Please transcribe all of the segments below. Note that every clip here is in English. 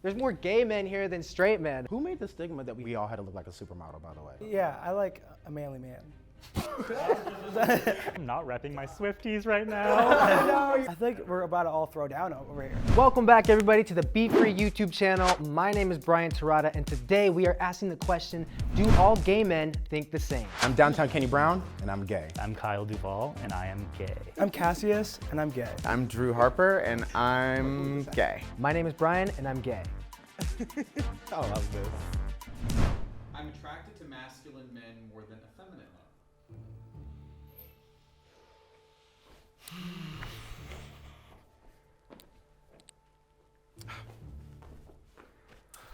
There's more gay men here than straight men. Who made the stigma that we all had to look like a supermodel, by the way? Yeah, I like a manly man. I'm not repping my Swifties right now. I think we're about to all throw down over here. Welcome back, everybody, to the Be Free YouTube channel. My name is Brian Terada, and today we are asking the question, do all gay men think the same? I'm Downtown Kenny Brown, and I'm gay. I'm Kyle Duvall, and I am gay. I'm Cassius, and I'm gay. I'm Drew Harper, and I'm gay. My name is Brian, and I'm gay. I love this. I'm attracted to masculine men more than effeminate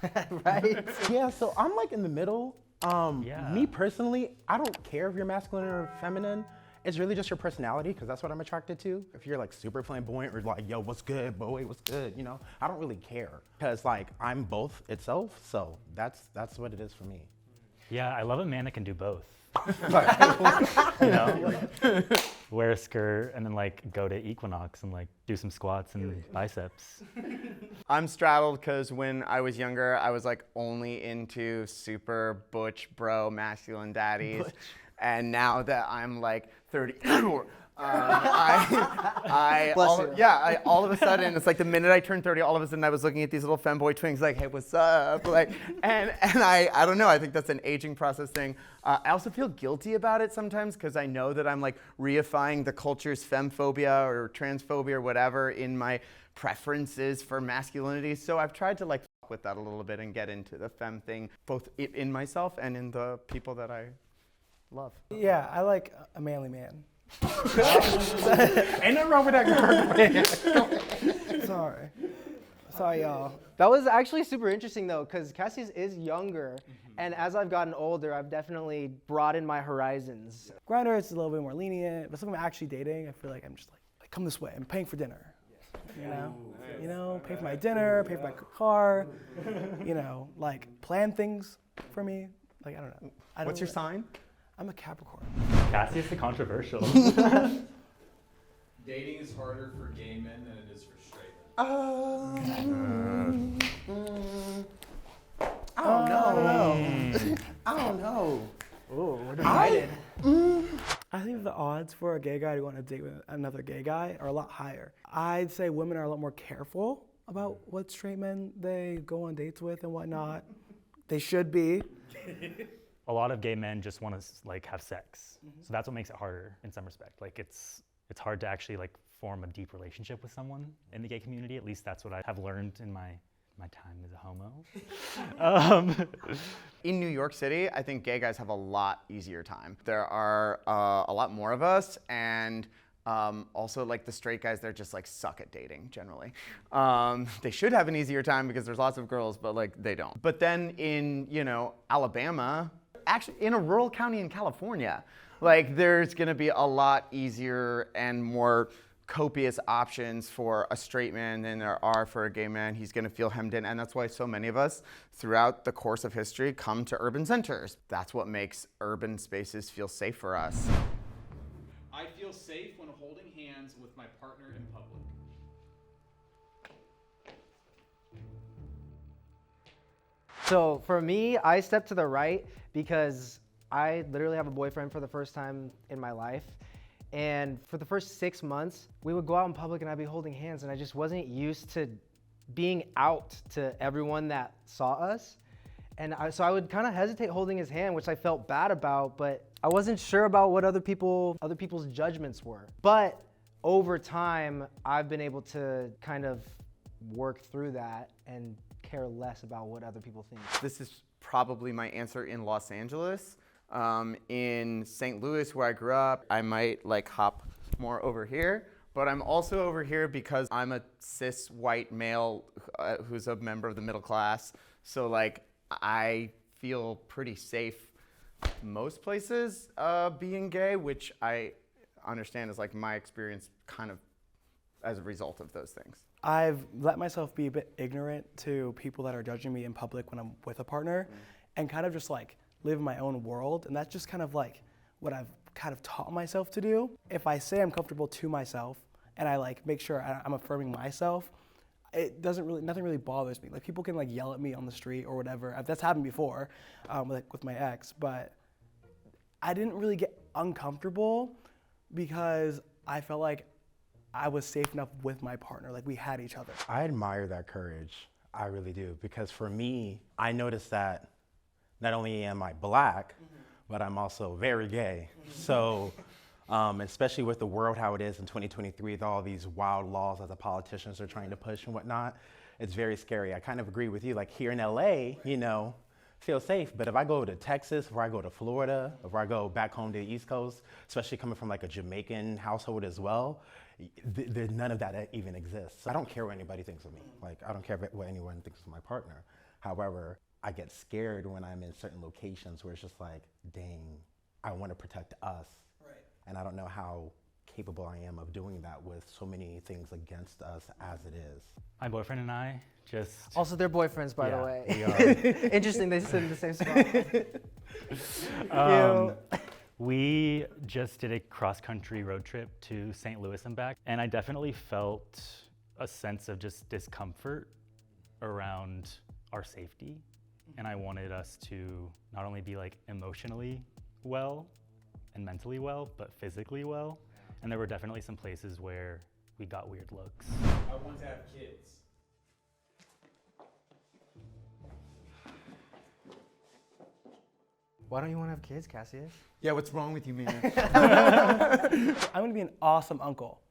men. Right? Yeah, so I'm like in the middle. Yeah. Me personally, I don't care if you're masculine or feminine. It's really just your personality, because that's what I'm attracted to. If you're like super flamboyant or like, yo, what's good, boy, what's good, you know? I don't really care, because like I'm both itself, so that's what it is for me. Yeah, I love a man that can do both. You know, like, wear a skirt and then like go to Equinox and like do some squats and biceps. I'm straddled because when I was younger, I was like only into super butch bro masculine daddies. And now that I'm like 30, all of a sudden, it's like the minute I turned 30, all of a sudden I was looking at these little femboy twins like, hey, what's up? Like, and I don't know, I think that's an aging process thing. I also feel guilty about it sometimes because I know that I'm like reifying the culture's femphobia or transphobia or whatever in my preferences for masculinity. So I've tried to like fuck with that a little bit and get into the femme thing, both in myself and in the people that I love. Yeah, I like a manly man. Ain't nothing wrong with that. Sorry, y'all. That was actually super interesting, though, because Cassius is younger, and as I've gotten older, I've definitely broadened my horizons. Grindr is a little bit more lenient, but something I'm actually dating, I feel like I'm just like come this way. I'm paying for dinner. You know, pay for my dinner, pay for my car. You know, like plan things for me. Like I don't know. What's your sign? I'm a Capricorn. Cassius the controversial. Dating is harder for gay men than it is for straight men. I don't know. I don't know. Ooh, we're divided. I think the odds for a gay guy to go on a date with another gay guy are a lot higher. I'd say women are a lot more careful about what straight men they go on dates with and whatnot. They should be. A lot of gay men just want to like have sex, so that's what makes it harder in some respect. Like it's hard to actually like form a deep relationship with someone in the gay community. At least that's what I have learned in my time as a homo. In New York City, I think gay guys have a lot easier time. There are a lot more of us, and also like the straight guys, they're just like suck at dating generally. They should have an easier time because there's lots of girls, but like they don't. But then in, you know, Alabama, actually in a rural county in California, like there's gonna be a lot easier and more copious options for a straight man than there are for a gay man. He's gonna feel hemmed in, and that's why so many of us throughout the course of history come to urban centers. That's what makes urban spaces feel safe for us. I feel safe when holding hands with my partner in public. So for me, I step to the right because I literally have a boyfriend for the first time in my life. And for the first 6 months, we would go out in public and I'd be holding hands, and I just wasn't used to being out to everyone that saw us. And so I would kind of hesitate holding his hand, which I felt bad about, but I wasn't sure about what other people's judgments were. But over time, I've been able to kind of work through that and care less about what other people think. This is probably my answer in Los Angeles. In St. Louis, where I grew up, I might like hop more over here, but I'm also over here because I'm a cis white male who's a member of the middle class. So like I feel pretty safe most places being gay, which I understand is like my experience kind of as a result of those things. I've let myself be a bit ignorant to people that are judging me in public when I'm with a partner and kind of just like live in my own world. And that's just kind of like what I've kind of taught myself to do. If I say I'm comfortable to myself and I like make sure I'm affirming myself, nothing really bothers me. Like people can like yell at me on the street or whatever. That's happened before, like with my ex, but I didn't really get uncomfortable because I felt like I was safe enough with my partner. Like we had each other. I admire that courage. I really do. Because for me, I noticed that not only am I black, but I'm also very gay. So, especially with the world how it is in 2023, with all these wild laws that the politicians are trying to push and whatnot, it's very scary. I kind of agree with you. Like here in LA, you know, feel safe. But if I go to Texas, or I go to Florida, or I go back home to the East Coast, especially coming from like a Jamaican household as well, none of that even exists. I don't care what anybody thinks of me. Like I don't care what anyone thinks of my partner. However, I get scared when I'm in certain locations where it's just like, dang, I want to protect us. Right. And I don't know how capable I am of doing that with so many things against us as it is. My boyfriend and I just... Also, they're boyfriends, by the Yeah, way. we are. Interesting, they sit in the same spot. We just did a cross-country road trip to St. Louis and back, and I definitely felt a sense of just discomfort around our safety. And I wanted us to not only be like emotionally well and mentally well, but physically well. And there were definitely some places where we got weird looks. I want to have kids. Why don't you want to have kids, Cassius? Yeah, what's wrong with you, man? I'm gonna be an awesome uncle,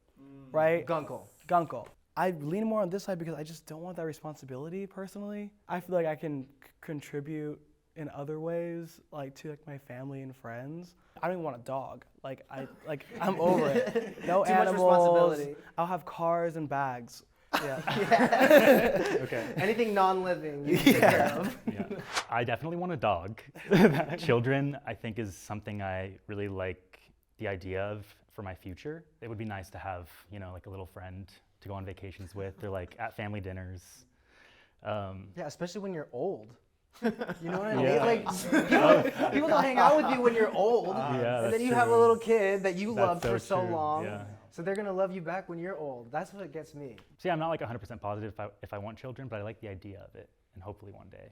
right? Gunkle. Gunkle. I lean more on this side because I just don't want that responsibility personally. I feel like I can contribute in other ways, like to like my family and friends. I don't even want a dog. I'm over it. No Too much animals. responsibility. I'll have cars and bags. Yeah. Okay. Anything non-living you can take care of. Yeah. I definitely want a dog. Children, I think, is something I really like the idea of for my future. It would be nice to have, you know, like a little friend to go on vacations with. They're like at family dinners. Yeah, especially when you're old. You know what I mean? Yeah. Like people don't hang out with you when you're old, Yeah, and then that's you have a true. little kid that you That's loved for so true, long. yeah. So they're gonna love you back when you're old. That's what gets me. So yeah, I'm not like 100% positive if I want children, but I like the idea of it. And hopefully one day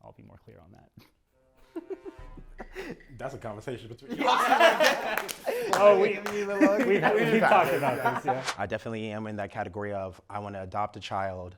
I'll be more clear on that. That's a conversation between you. Oh, we've talked about this, yeah. I definitely am in that category of I want to adopt a child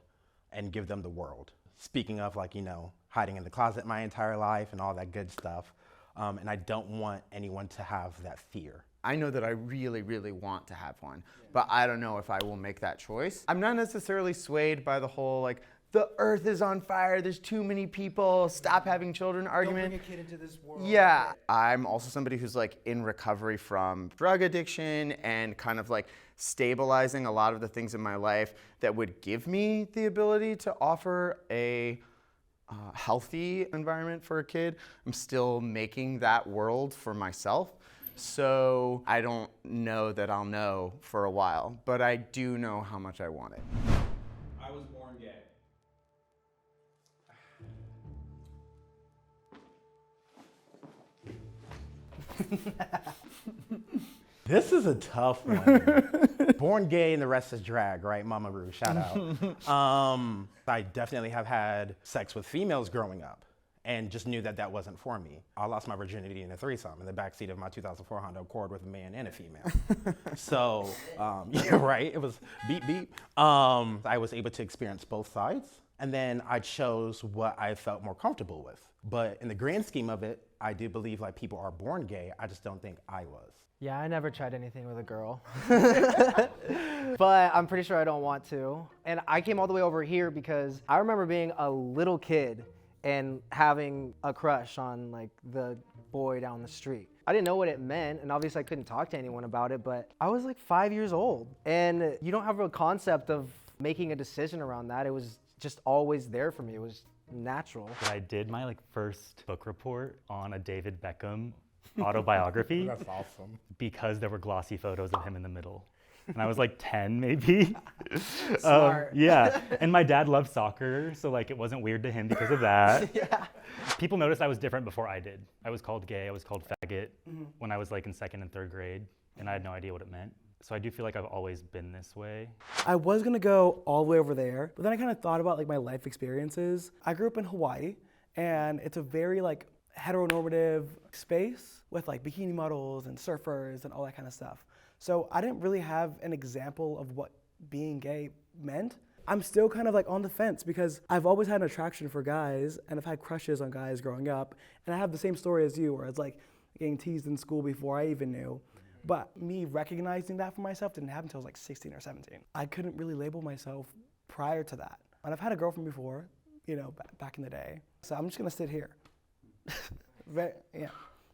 and give them the world. Speaking of like, you know, hiding in the closet my entire life and all that good stuff. And I don't want anyone to have that fear. I know that I really, really want to have one, but I don't know if I will make that choice. I'm not necessarily swayed by the whole like, the earth is on fire, there's too many people, stop having children argument. Don't bring a kid into this world. Yeah, I'm also somebody who's like in recovery from drug addiction and kind of like stabilizing a lot of the things in my life that would give me the ability to offer a healthy environment for a kid. I'm still making that world for myself. So I don't know that I'll know for a while, but I do know how much I want it. I was born gay. This is a tough one. Born gay and the rest is drag, right? Mama Roo, shout out. I definitely have had sex with females growing up and just knew that that wasn't for me. I lost my virginity in a threesome in the backseat of my 2004 Honda Accord with a man and a female. So, yeah, right, it was beep, beep. I was able to experience both sides, and then I chose what I felt more comfortable with. But in the grand scheme of it, I do believe like people are born gay. I just don't think I was. Yeah, I never tried anything with a girl. But I'm pretty sure I don't want to. And I came all the way over here because I remember being a little kid and having a crush on like the boy down the street. I didn't know what it meant, and obviously I couldn't talk to anyone about it, but I was like 5 years old. And you don't have a concept of making a decision around that. It was just always there for me. It was natural. But I did my like first book report on a David Beckham autobiography. That's awesome. Because there were glossy photos of him in the middle. And I was like 10 maybe. Smart. Yeah, and my dad loved soccer, so like it wasn't weird to him because of that. Yeah. People noticed I was different before I did. I was called gay, I was called faggot when I was like in 2nd and 3rd grade, and I had no idea what it meant. So I do feel like I've always been this way. I was gonna go all the way over there, but then I kind of thought about like my life experiences. I grew up in Hawaii, and it's a very like heteronormative space with like bikini models and surfers and all that kind of stuff. So I didn't really have an example of what being gay meant. I'm still kind of like on the fence because I've always had an attraction for guys and I've had crushes on guys growing up. And I have the same story as you where it's like getting teased in school before I even knew. But me recognizing that for myself didn't happen until I was like 16 or 17. I couldn't really label myself prior to that. And I've had a girlfriend before, you know, back in the day. So I'm just gonna sit here. Yeah.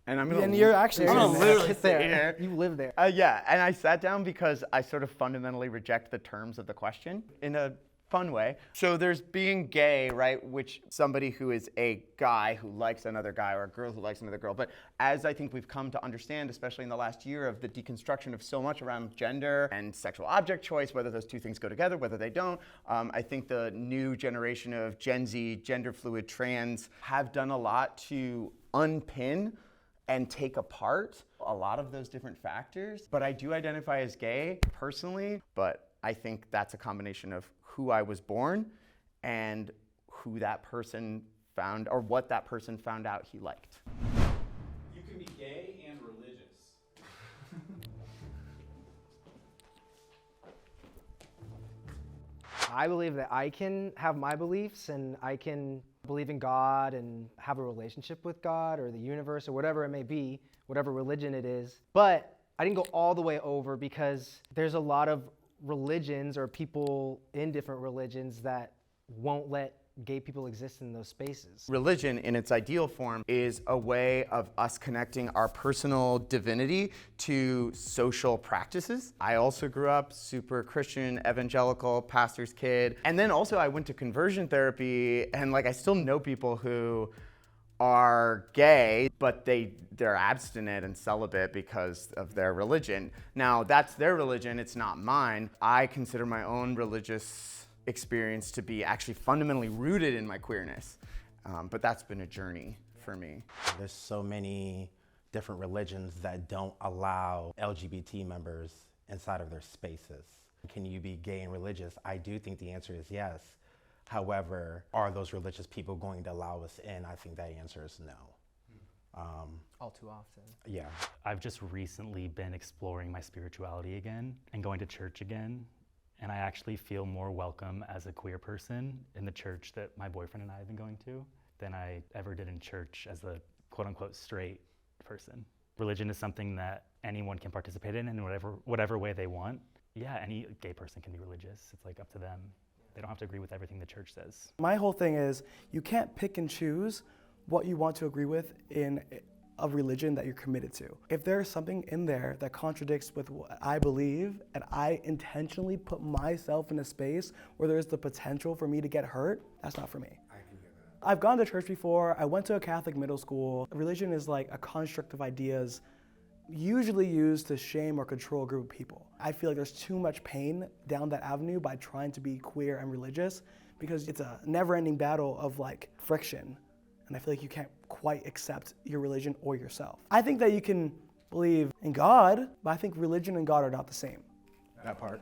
And I'm gonna. And you're actually I'm gonna literally Sit sit there. here. You live there. Yeah, and I sat down because I sort of fundamentally reject the terms of the question in a fun way. So there's being gay, right, which somebody who is a guy who likes another guy or a girl who likes another girl. But as I think we've come to understand, especially in the last year of the deconstruction of so much around gender and sexual object choice, whether those two things go together, whether they don't, I think the new generation of Gen Z, gender fluid, trans have done a lot to unpin and take apart a lot of those different factors. But I do identify as gay personally, but I think that's a combination of who I was born and who that person found, or what that person found out he liked. You can be gay and religious. I believe that I can have my beliefs and I can believe in God and have a relationship with God or the universe or whatever it may be, whatever religion it is. But I didn't go all the way over because there's a lot of religions or people in different religions that won't let gay people exist in those spaces. Religion, in its ideal form, is a way of us connecting our personal divinity to social practices. I also grew up super Christian, evangelical, pastor's kid. And then also I went to conversion therapy, and like I still know people who are gay, but they're abstinent and celibate because of their religion. Now, that's their religion, it's not mine. I consider my own religious experience to be actually fundamentally rooted in my queerness. But that's been a journey for me. There's so many different religions that don't allow LGBT members inside of their spaces. Can you be gay and religious? I do think the answer is yes. However, are those religious people going to allow us in? I think that answer is no. All too often. Yeah. I've just recently been exploring my spirituality again and going to church again. And I actually feel more welcome as a queer person in the church that my boyfriend and I have been going to than I ever did in church as a quote unquote straight person. Religion is something that anyone can participate in whatever way they want. Yeah, any gay person can be religious. It's like up to them. They don't have to agree with everything the church says. My whole thing is you can't pick and choose what you want to agree with in a religion that you're committed to. If there's something in there that contradicts with what I believe and I intentionally put myself in a space where there's the potential for me to get hurt, that's not for me. I've gone to church before. I went to a Catholic middle school. Religion is like a construct of ideas usually used to shame or control a group of people. I feel like there's too much pain down that avenue by trying to be queer and religious because it's a never-ending battle of like friction. And I feel like you can't quite accept your religion or yourself. I think that you can believe in God, but I think religion and God are not the same. That part.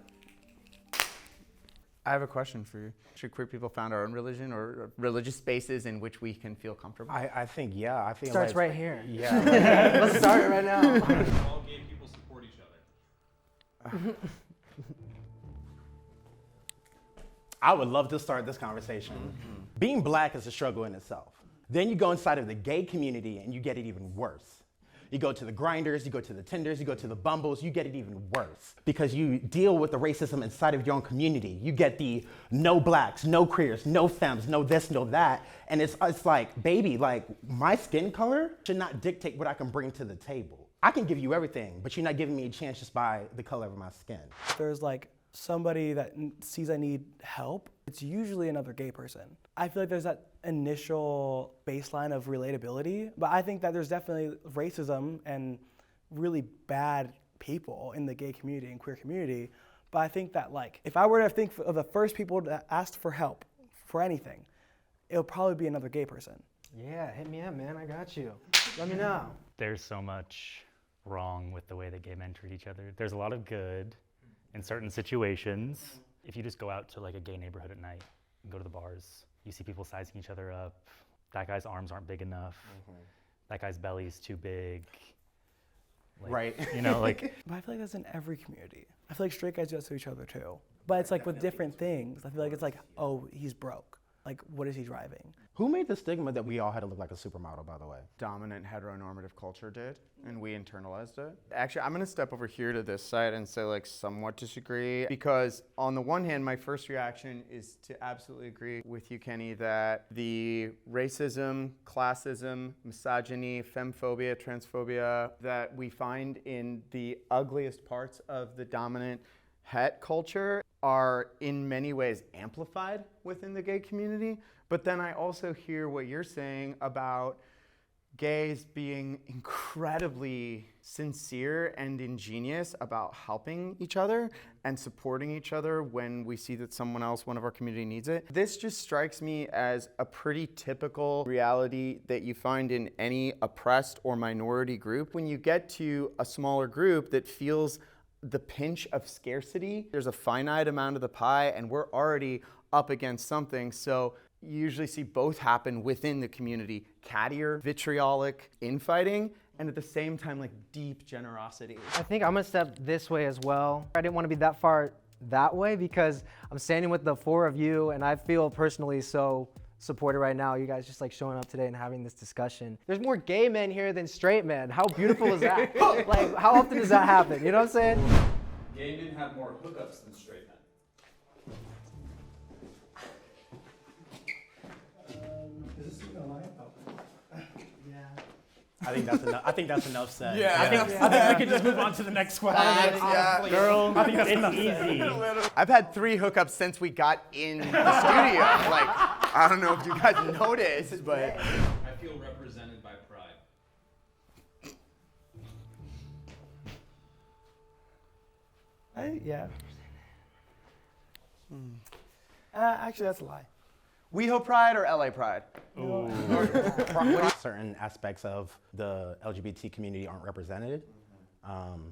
I have a question for you. Should queer people found our own religion or religious spaces in which we can feel comfortable? I think, yeah. I think Starts like, right here. Yeah. Let's start it right now. All gay people support each other. I would love to start this conversation. Being black is a struggle in itself. Then you go inside of the gay community and you get it even worse. You go to the Grinders, you go to the Tinders, you go to the Bumbles, you get it even worse because you deal with the racism inside of your own community. You get the no blacks, no queers, no femmes, no this, no that. And it's like, baby, like my skin color should not dictate what I can bring to the table. I can give you everything, but you're not giving me a chance just by the color of my skin. There's like somebody that sees I need help, it's usually another gay person. I feel like there's that initial baseline of relatability, but I think that there's definitely racism and really bad people in the gay community and queer community. But I think that like, if I were to think of the first people that asked for help for anything, it'll probably be another gay person. Yeah, hit me up, man. I got you. Let me know. There's so much wrong with the way that gay men treat each other. There's a lot of good in certain situations. If you just go out to like a gay neighborhood at night and go to the bars, you see people sizing each other up. That guy's arms aren't big enough. That guy's belly's too big. Like, Right. You know, like. But I feel like that's in every community. I feel like straight guys do that to each other too. But it's like with different things. I feel like it's like, oh, he's broke. Like, what is he driving? Who made the stigma that we all had to look like a supermodel, by the way? Dominant heteronormative culture did, and we internalized it. Actually, I'm gonna step over here to this side and say like somewhat disagree, because on the one hand, my first reaction is to absolutely agree with you, Kenny, that the racism, classism, misogyny, femphobia, transphobia that we find in the ugliest parts of the dominant het culture are in many ways amplified within the gay community. But then I also hear what you're saying about gays being incredibly sincere and ingenious about helping each other and supporting each other when we see that someone else, one of our community, needs it. This just strikes me as a pretty typical reality that you find in any oppressed or minority group. When you get to a smaller group that feels the pinch of scarcity, there's a finite amount of the pie and we're already up against something. So you usually see both happen within the community: cattier, vitriolic infighting, and at the same time, like deep generosity. I think I'm gonna step this way as well. I didn't want to be that far that way because I'm standing with the four of you, and I feel personally so supported right now. You guys just like showing up today and having this discussion. There's more gay men here than straight men. How beautiful is that? Like, how often does that happen? You know what I'm saying? Gay men have more hookups than straight men. Is this even a line? I think that's enough. I think that's enough said. Yeah. I think we can just move on to the next question. Girl, I think that's it's enough easy. I've had 3 hookups since we got in the studio. Like, I don't know if you guys noticed, but I feel represented by pride. Yeah. Actually, that's a lie. WeHo Pride or LA Pride? Certain aspects of the LGBT community aren't represented.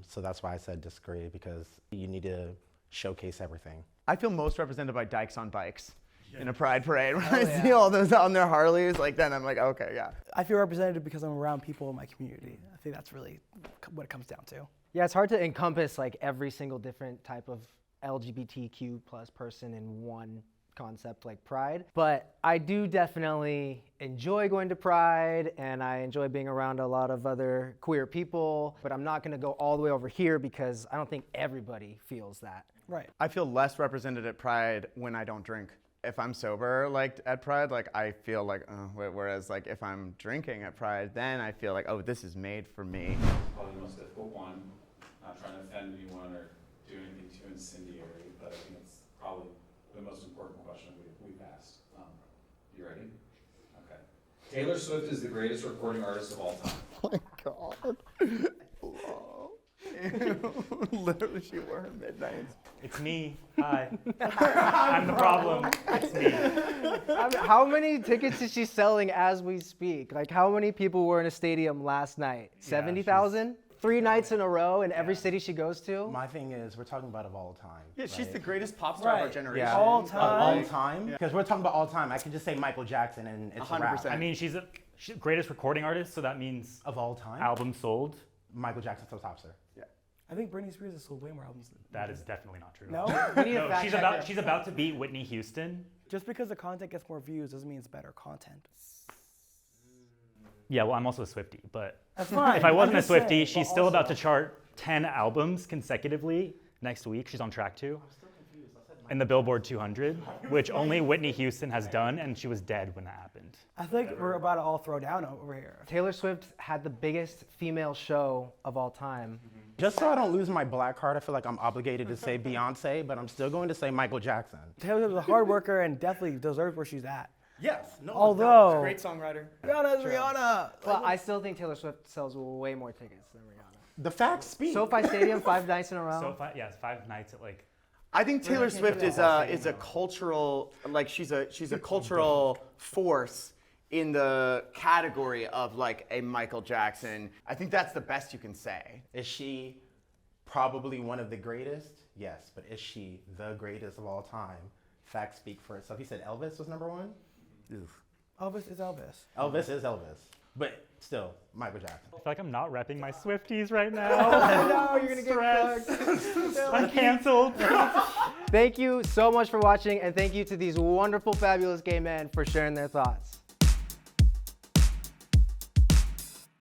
So that's why I said disagree, because you need to showcase everything. I feel most represented by dykes on bikes in a pride parade. When I see all those on their Harleys, like then I'm like, okay, yeah. I feel represented because I'm around people in my community. I think that's really what it comes down to. Yeah, it's hard to encompass like every single different type of LGBTQ plus person in one concept like Pride. But I do definitely enjoy going to Pride, and I enjoy being around a lot of other queer people, but I'm not gonna go all the way over here because I don't think everybody feels that. Right. I feel less represented at Pride when I don't drink. If I'm sober, like at Pride, like I feel like, whereas like if I'm drinking at Pride, then I feel like, oh, this is made for me. Probably the most difficult one. Not trying to offend anyone or do anything too incendiary, but I think it's probably the most important question we've asked. You ready? Okay. Taylor Swift is the greatest recording artist of all time. Oh my God. Whoa. Literally, she wore her midnights. It's me. Hi. I'm the problem. It's me. I mean, how many tickets is she selling as we speak? Like, how many people were in a stadium last night? 70,000? 3 nights in a row in every city she goes to? My thing is, we're talking about of all time. Yeah, she's right? the greatest pop star of our Right. generation. Yeah. All Of time. all time? Because we're talking about all time. I can just say Michael Jackson and it's a wrap. 100%. I mean, she's the greatest recording artist, so that means Of all time? albums sold. Michael Jackson's still tops her. I think Britney Spears has sold way more albums. That is definitely not true. No? We need a No, fact she's checker. she's about to beat Whitney Houston. Just because the content gets more views doesn't mean it's better content. Yeah, well, I'm also a Swiftie, but That's fine. if I wasn't a I'm just Swiftie, saying, she's but still about also- to chart 10 albums consecutively next week. She's on track to. In the Billboard 200, which only Whitney Houston has done, and she was dead when that happened. I think we're about to all throw down over here. Taylor Swift had the biggest female show of all time. Just so I don't lose my black card, I feel like I'm obligated to say Beyonce, but I'm still going to say Michael Jackson. Taylor Swift is a hard worker and definitely deserves where she's at. Yes. No. Although, songwriter. Rihanna's Rihanna. But I still think Taylor Swift sells way more tickets than Rihanna. The facts speak. SoFi Stadium, 5 nights in a row. So, 5 nights at like. I think Taylor Swift is a cultural, like she's a cultural force in the category of like a Michael Jackson. I think that's the best you can say. Is she probably one of the greatest? Yes, but is she the greatest of all time? Facts speak for itself. He said Elvis was number one? Elvis is Elvis. Elvis is Elvis. But still, Michael Jackson. I feel like I'm not repping my Swifties right now. No, you're gonna get Stress. I'm canceled. Thank you so much for watching, and thank you to these wonderful, fabulous gay men for sharing their thoughts.